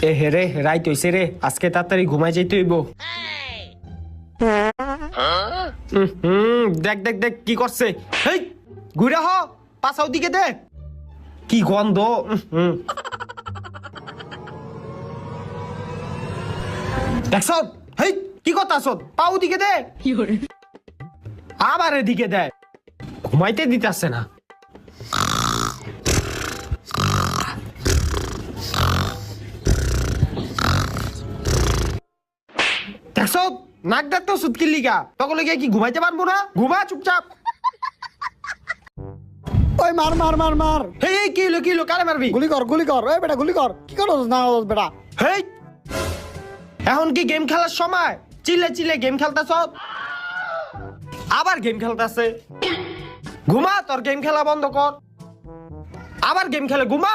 এ হে রে, রাইত হইছে রে, আজকে তাড়াতাড়ি ঘুমাই যাইতে হইব। দেখ দেখ দেখ কি করছে। হেই ঘুরে হ, পাছাও দিকে দে, কি গন্ধ। দেখছ, হেই কি করতাছ, পাও দিকে দে, আবার এদিকে দে, ঘুমাইতে দিতেছে না। দেখছ, নাক ডাকতো সুতকির লিগা, তখন গিয়ে কি ঘুমাইতে পারবো না? ঘুমা চুপচাপ। ওই মার মার মার মার, হেই কি হলো, কি হলো, কারে মারবি? গুলি কর গুলি কর, ওই বেটা গুলি কর। কি করছ না বেটা? হেই এখন কি গেম খেলার সময়? চিল্লে চিল্লে গেম খেলতাছ, আবার গেম খেলতাছে। ঘুমা, তোর গেম খেলা বন্ধ কর, আবার গেম খেলে ঘুমা।